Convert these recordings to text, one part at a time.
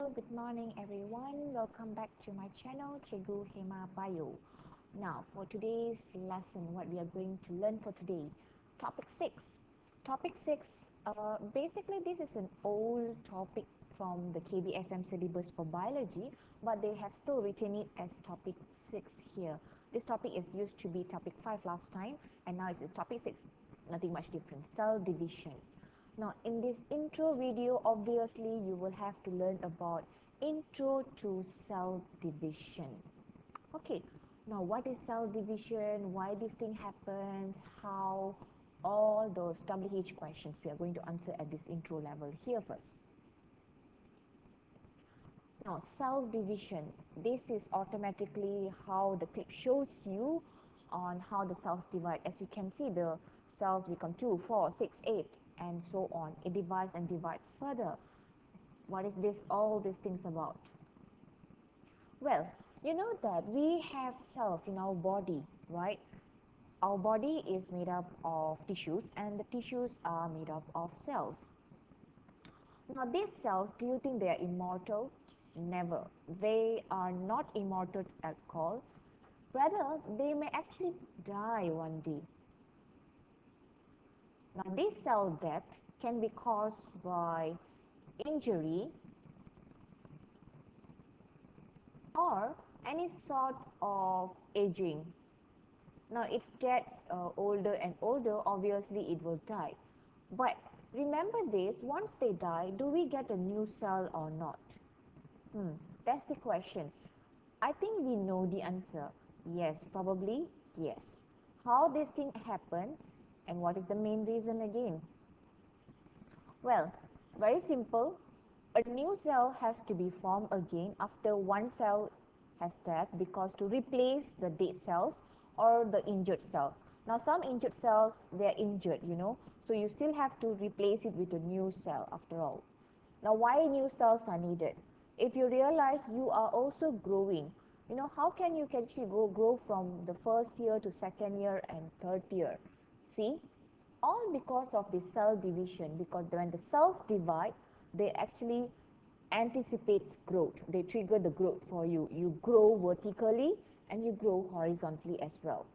Good morning everyone. Welcome back to my channel, Cikgu Hema Bio. Now, for today's lesson, what we are going to learn for today, topic 6. Topic 6, basically this is an old topic from the KBSM syllabus for biology, but they have still written it as topic 6 here. This topic is used to be topic 5 last time, and now it's topic 6. Nothing much different, cell division. Now, in this intro video, obviously, you will have to learn about intro to cell division. Okay, now what is cell division, why this thing happens, how, all those WH questions we are going to answer at this intro level here first. Now, cell division, this is automatically how the clip shows you on how the cells divide. As you can see, the cells become 2, 4, 6, 8. And so on. It divides and divides further. What is this, all these things about? Well, you know that we have cells in our body, right? Our body is made up of tissues, and the tissues are made up of cells. Now, these cells, do you think they are immortal? Never. They are not immortal at all. Rather, they may actually die one day. Now, this cell death can be caused by injury or any sort of aging. Now, it gets older and older, obviously it will die. But remember this, once they die, do we get a new cell or not? That's the question. I think we know the answer. Yes, probably yes. How this thing happen? And what is the main reason again? Well, very simple. A new cell has to be formed again after one cell has died, because to replace the dead cells or the injured cells. Now, some injured cells, they are injured, so you still have to replace it with a new cell after all. Now, why new cells are needed? If you realize you are also growing, how can you actually grow from the first year to second year and third year? See, all because of the cell division, because when the cells divide, they actually anticipate growth. They trigger the growth for you. You grow vertically and you grow horizontally as well.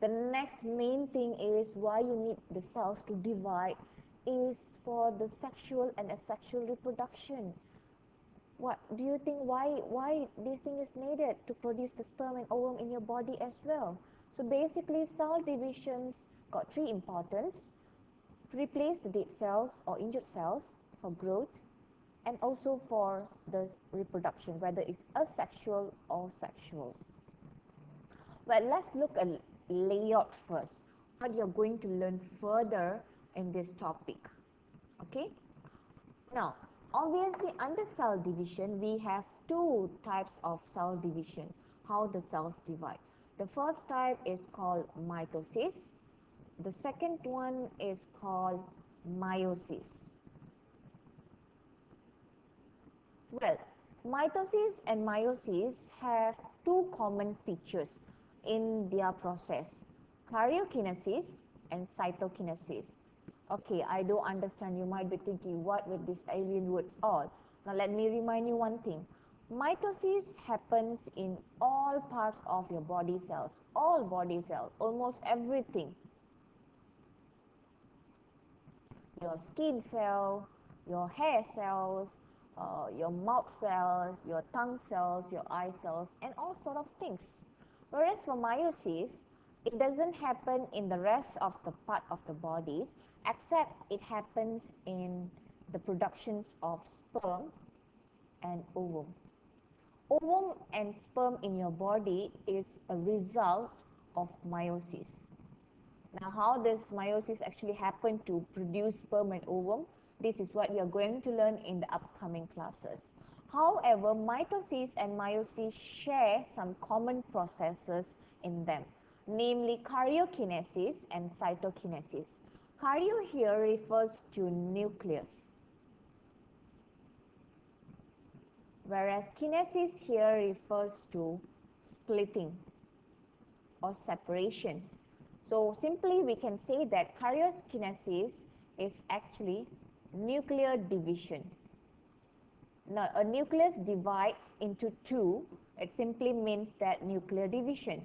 The next main thing is why you need the cells to divide is for the sexual and asexual reproduction. What do you think, why this thing is needed? To produce the sperm and ovum in your body as well. So basically, cell divisions got three importance: to replace the dead cells or injured cells for growth, and also for the reproduction, whether it's asexual or sexual. Well, let's look at layout first, what you're going to learn further in this topic. Okay, now obviously under cell division we have two types of cell division, how the cells divide. The first type is called mitosis. The second one is called meiosis. Well, mitosis and meiosis have two common features in their process: karyokinesis and cytokinesis. Okay, I don't understand. You might be thinking, what with these alien words all? Now let me remind you one thing. Mitosis happens in all parts of your body cells, all body cells, almost everything. Your skin cell, your hair cells, your mouth cells, your tongue cells, your eye cells, and all sort of things. Whereas for meiosis, it doesn't happen in the rest of the part of the bodies, except it happens in the productions of sperm and ovum. Ovum and sperm in your body is a result of meiosis. Now, how does meiosis actually happen to produce sperm and ovum? This is what we are going to learn in the upcoming classes. However, mitosis and meiosis share some common processes in them, namely karyokinesis and cytokinesis. Karyo here refers to nucleus, whereas kinesis here refers to splitting or separation. So simply we can say that karyokinesis is actually nuclear division. Now, a nucleus divides into two. It simply means that nuclear division.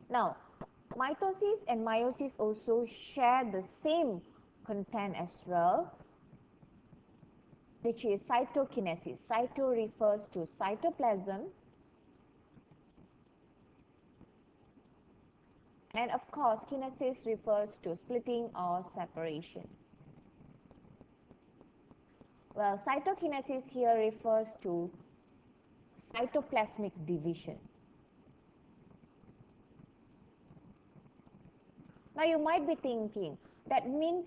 Now, mitosis and meiosis also share the same content as well, which is cytokinesis. Cyto refers to cytoplasm, and of course, kinesis refers to splitting or separation. Well, cytokinesis here refers to cytoplasmic division. Now you might be thinking, that means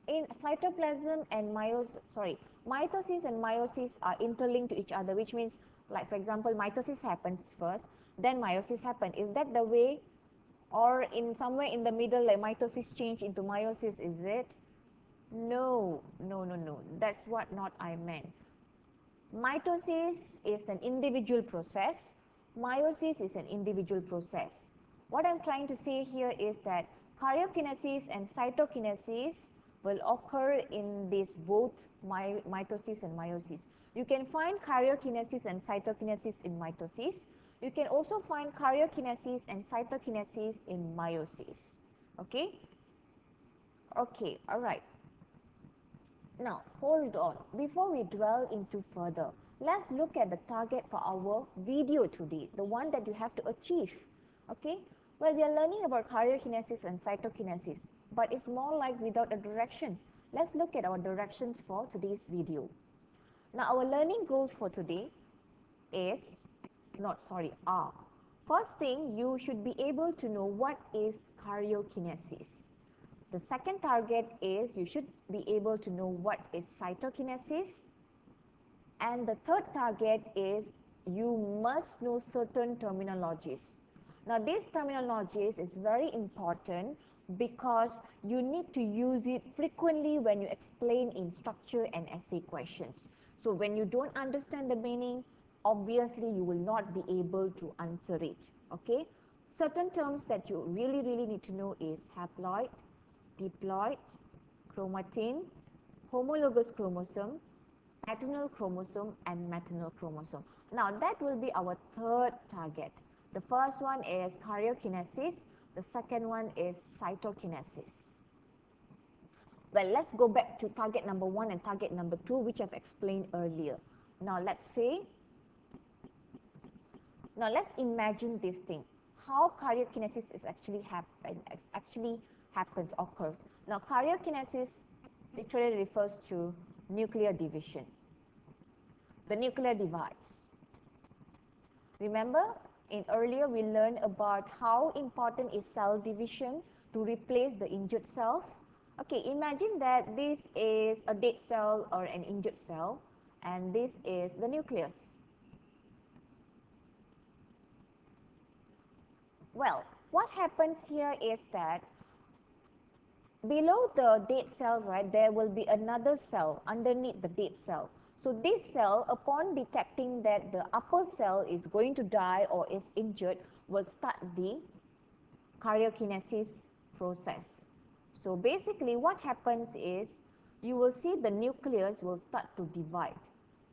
in cytoplasm and mitosis and meiosis are interlinked to each other, which means, like for example, mitosis happens first, then meiosis happens. Is that the way? Or in somewhere in the middle, like mitosis change into meiosis, is it? No. That's what not I meant. Mitosis is an individual process. Meiosis is an individual process. What I'm trying to say here is that karyokinesis and cytokinesis will occur in these both mitosis and meiosis. You can find karyokinesis and cytokinesis in mitosis. You can also find karyokinesis and cytokinesis in meiosis. Okay? Okay, alright. Now, hold on. Before we dwell into further, let's look at the target for our video today, the one that you have to achieve. Okay? Well, we are learning about karyokinesis and cytokinesis, but it's more like without a direction. Let's look at our directions for today's video. Now, our learning goals for today are. First thing, you should be able to know what is karyokinesis. The second target is you should be able to know what is cytokinesis. And the third target is you must know certain terminologies. Now, these terminologies is very important because you need to use it frequently when you explain in structure and essay questions. So, when you don't understand the meaning, obviously you will not be able to answer it. Okay? Certain terms that you really need to know is haploid, diploid, chromatin, homologous chromosome, paternal chromosome, and maternal chromosome. Now, that will be our third target. The first one is karyokinesis. The second one is cytokinesis. Well, let's go back to target number 1 and target number 2, which I've explained earlier. Now, let's imagine this thing. How karyokinesis is actually occurs. Now, karyokinesis literally refers to nuclear division. The nuclear divides. Remember, in earlier we learned about how important is cell division to replace the injured cells. Okay, imagine that this is a dead cell or an injured cell, and this is the nucleus. Well, what happens here is that below the dead cell, right, there will be another cell underneath the dead cell. So this cell, upon detecting that the upper cell is going to die or is injured, will start the karyokinesis process. So basically what happens is, you will see the nucleus will start to divide.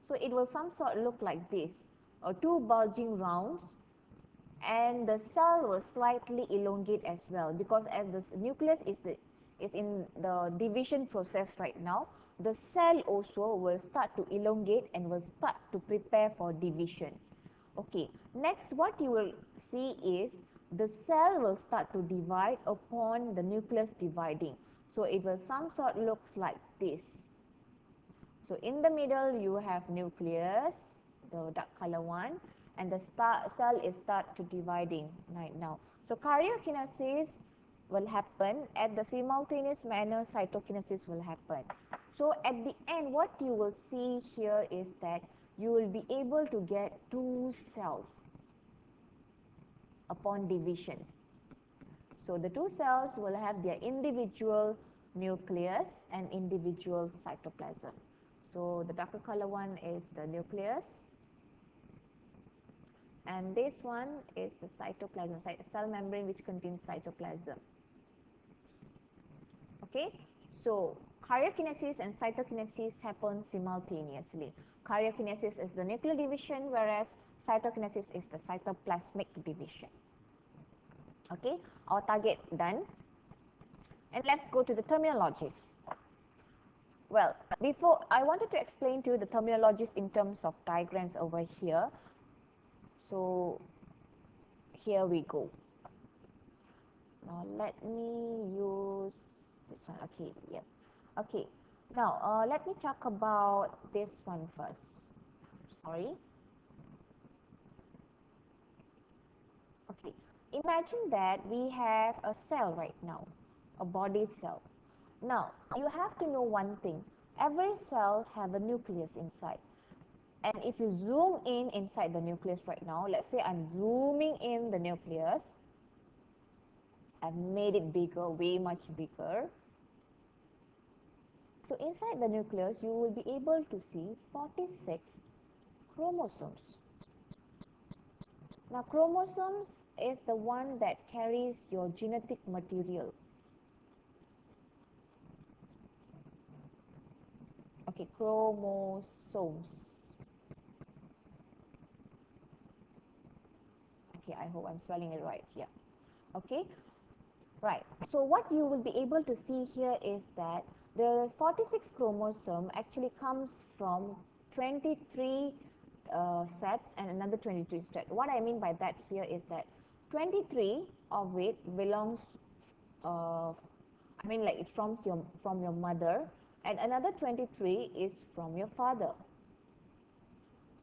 So it will some sort look like this, two bulging rounds, and the cell will slightly elongate as well, because as the nucleus is in the division process right now, the cell also will start to elongate and will start to prepare for division. Okay, next what you will see is the cell will start to divide upon the nucleus dividing. So it will some sort looks like this. So in the middle you have nucleus, the dark color one, and the cell is start to dividing right now. So karyokinesis will happen at the simultaneous manner, cytokinesis will happen. So at the end, what you will see here is that you will be able to get two cells upon division. So the two cells will have their individual nucleus and individual cytoplasm. So the darker color one is the nucleus, and this one is the cytoplasm, cell membrane which contains cytoplasm. Okay, So karyokinesis and cytokinesis happen simultaneously. Karyokinesis is the nuclear division, whereas cytokinesis is the cytoplasmic division. Okay, our target done. And let's go to the terminologies. Well, before I wanted to explain to you the terminologies in terms of diagrams over here. So here we go. Now let me use this one. Okay, yeah. Okay. Now let me talk about this one first. Sorry. Okay. Imagine that we have a cell right now, a body cell. Now, you have to know one thing. Every cell have a nucleus inside. And if you zoom in inside the nucleus right now, let's say I'm zooming in the nucleus. I've made it bigger, way much bigger. So inside the nucleus, you will be able to see 46 chromosomes. Now, chromosomes is the one that carries your genetic material. Okay, chromosomes. Okay, I hope I'm spelling it right. Yeah. Okay. Right. So what you will be able to see here is that the 46 chromosome actually comes from 23 sets and another 23 sets. What I mean by that here is that 23 of it belongs, it's from your mother, and another 23 is from your father.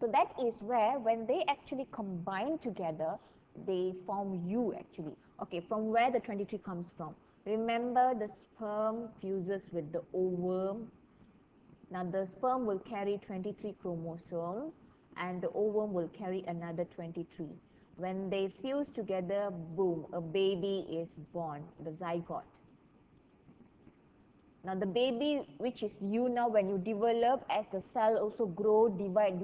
So that is where, when they actually combine together, they form you actually. Okay, from where the 23 comes from. Remember, the sperm fuses with the ovum. Now the sperm will carry 23 chromosomes and the ovum will carry another 23. When they fuse together, boom, a baby is born, the zygote. Now the baby, which is you now, when you develop, as the cell also grow, divide,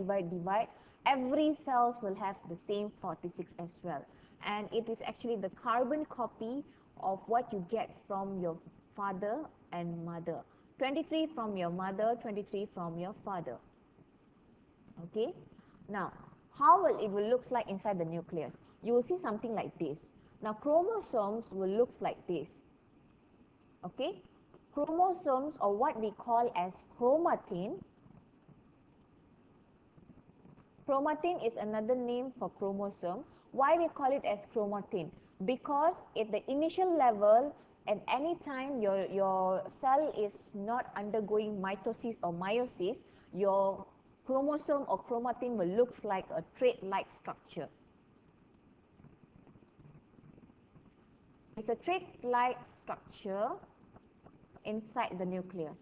every cells will have the same 46 as well. And it is actually the carbon copy of what you get from your father and mother. 23 from your mother, 23 from your father. Okay. Now, how will it look like inside the nucleus? You will see something like this. Now, chromosomes will look like this. Okay. Chromosomes, or what we call as chromatin. Chromatin is another name for chromosome. Why we call it as chromatin? Because at the initial level, at any time your cell is not undergoing mitosis or meiosis, your chromosome or chromatin will look like a thread-like structure. It's a thread-like structure inside the nucleus.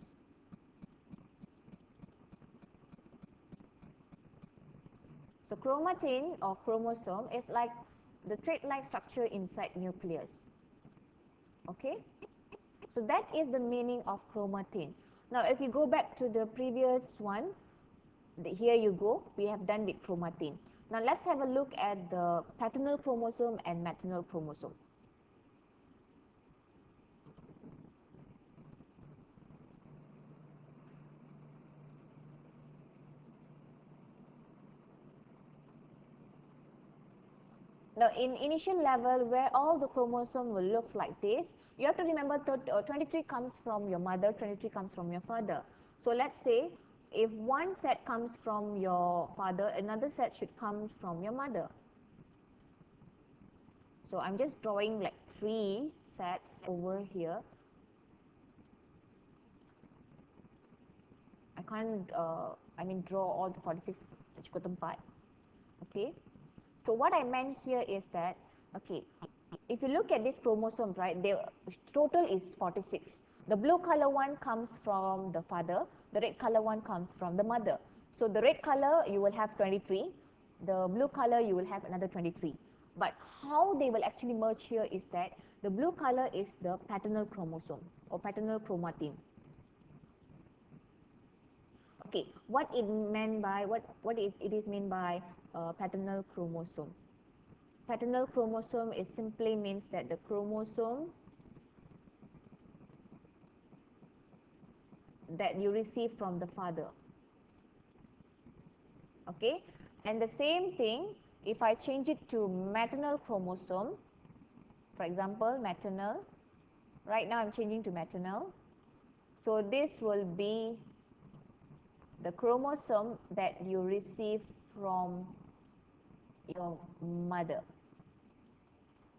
So chromatin or chromosome is like the thread-like structure inside nucleus. Okay? So that is the meaning of chromatin. Now if you go back to the previous one, here you go, we have done with chromatin. Now let's have a look at the paternal chromosome and maternal chromosome. Now in initial level, where all the chromosome will look like this, you have to remember 23 comes from your mother, 23 comes from your father. So let's say if one set comes from your father, another set should come from your mother. So I'm just drawing like 3 sets over here. I can't draw all the 46 cukup tempat. Okay. So what I meant here is that, okay, if you look at this chromosome, right, the total is 46. The blue color one comes from the father, the red color one comes from the mother. So the red color, you will have 23. The blue color, you will have another 23. But how they will actually merge here is that the blue color is the paternal chromosome or paternal chromatin. Okay, what it meant by it is meant by paternal chromosome. Paternal chromosome is simply means that the chromosome that you receive from the father. Okay, and the same thing, if I change it to maternal chromosome, for example, maternal, right now I'm changing to maternal. So this will be the chromosome that you receive from your mother.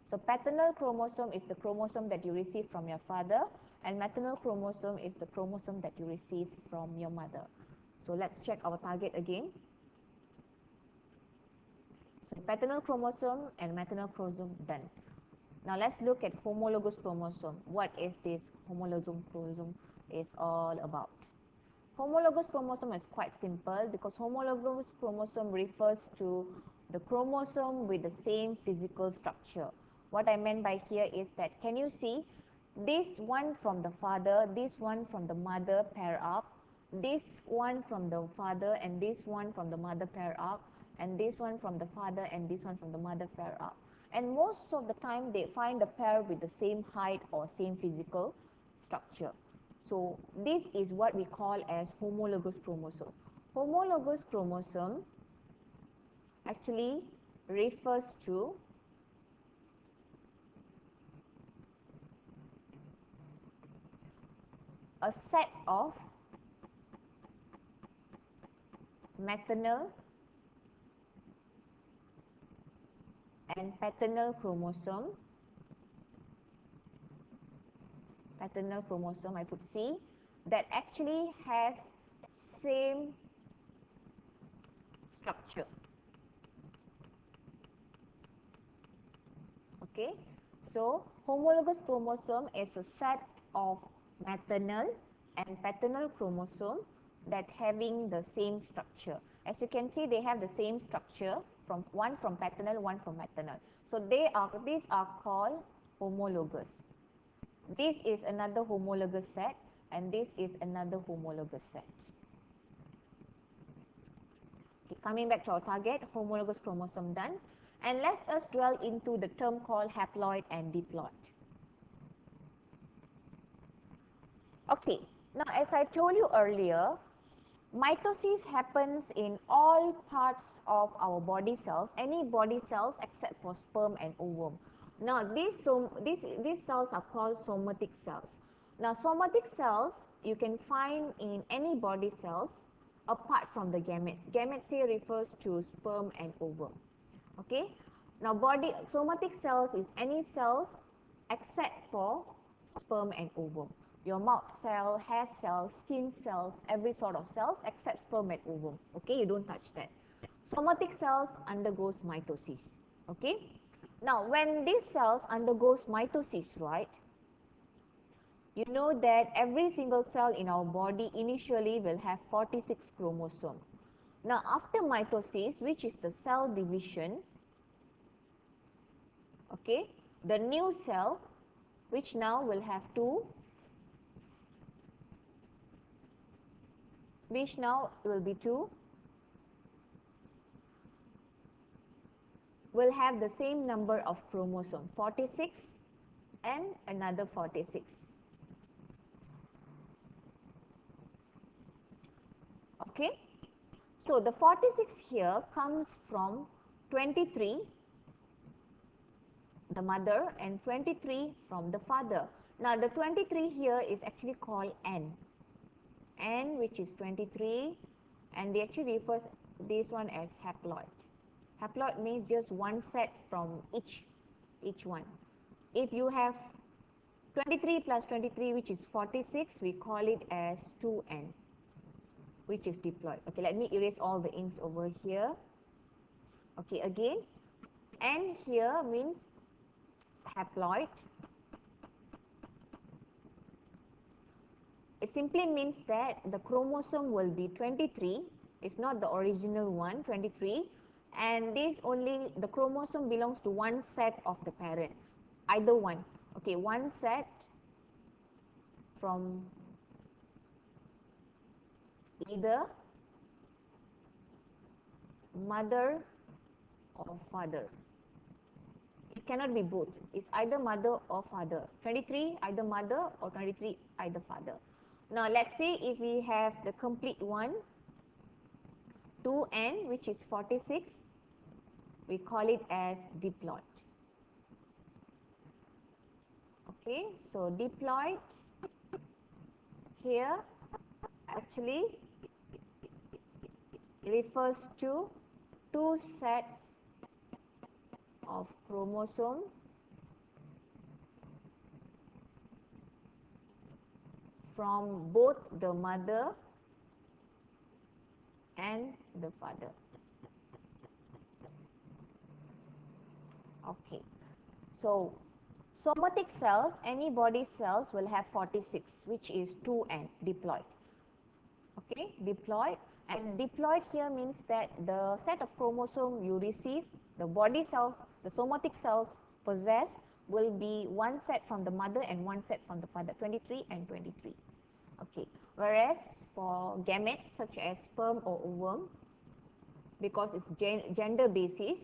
So paternal chromosome is the chromosome that you receive from your father, and maternal chromosome is the chromosome that you receive from your mother. So let's check our target again. So paternal chromosome and maternal chromosome done. Now let's look at homologous chromosome. What is this homologous chromosome is all about? Homologous chromosome is quite simple because homologous chromosome refers to the chromosome with the same physical structure. What I meant by here is that, can you see this one from the father, this one from the mother pair up, this one from the father and this one from the mother pair up, and this one from the father and this one from the mother pair up. And most of the time they find a pair with the same height or same physical structure. So this is what we call as homologous chromosome. Homologous chromosome actually refers to a set of maternal and paternal chromosome. Paternal chromosome, I put C, that actually has same structure. Okay, so homologous chromosome is a set of maternal and paternal chromosome that having the same structure. As you can see, they have the same structure, from one from paternal, one from maternal. So these are called homologous. This is another homologous set and this is another homologous set. Okay, coming back to our target, homologous chromosome done. And let us dwell into the term called haploid and diploid. Okay, now as I told you earlier, mitosis happens in all parts of our body cells, any body cells except for sperm and ovum. Now these cells are called somatic cells. Now somatic cells you can find in any body cells apart from the gametes. Gametes here refers to sperm and ovum. Okay, now somatic cells is any cells except for sperm and ovum. Your mouth cell, hair cells, skin cells, every sort of cells except sperm and ovum. Okay, you don't touch that. Somatic cells undergoes mitosis. Okay, now when these cells undergoes mitosis, right, you know that every single cell in our body initially will have 46 chromosomes. Now after mitosis, which is the cell division, okay, the new cell which now will have two, which now will be 2, will have the same number of chromosomes, 46 and another 46. Okay, so the 46 here comes from 23, the mother, and 23 from the father. Now the 23 here is actually called N, which is 23, and they actually refers this one as haploid. Haploid means just one set from each one. If you have 23 plus 23, which is 46, we call it as 2N, which is diploid. Okay, let me erase all the inks over here. Okay, again, N here means haploid. It simply means that the chromosome will be 23. It's not the original one, 23. And the chromosome belongs to one set of the parent. Either one. Okay, one set from either mother or father. It cannot be both. It's either mother or father. 23 either mother or 23 either father. Now let's see if we have the complete one, 2n, which is 46. We call it as diploid. Okay, so diploid here actually refers to two sets of chromosomes from both the mother and the father. Okay, so somatic cells, any body cells will have 46, which is 2n, diploid. Okay, diploid. And diploid here means that the set of chromosome you receive, the body cells, the somatic cells possess will be one set from the mother and one set from the father, 23 and 23. Okay, whereas for gametes such as sperm or ovum, because it's gender basis,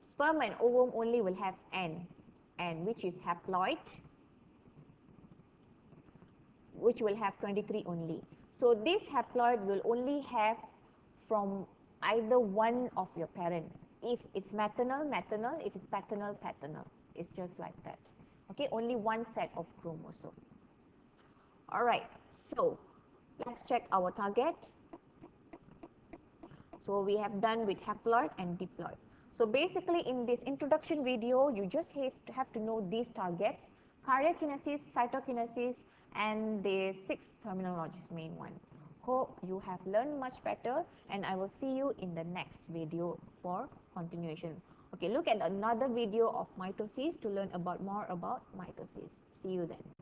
sperm and ovum only will have n, which is haploid, which will have 23 only. So this haploid will only have from either one of your parent. If it's maternal, maternal. If it's paternal, paternal. It's just like that. Okay, only one set of chromosome. Alright, so let's check our target. So we have done with haploid and diploid. So basically in this introduction video, you just have to know these targets: karyokinesis, cytokinesis, and the 6 terminologies, main one. Hope you have learned much better, and I will see you in the next video for continuation. Okay, look at another video of mitosis to learn more about mitosis. See you then.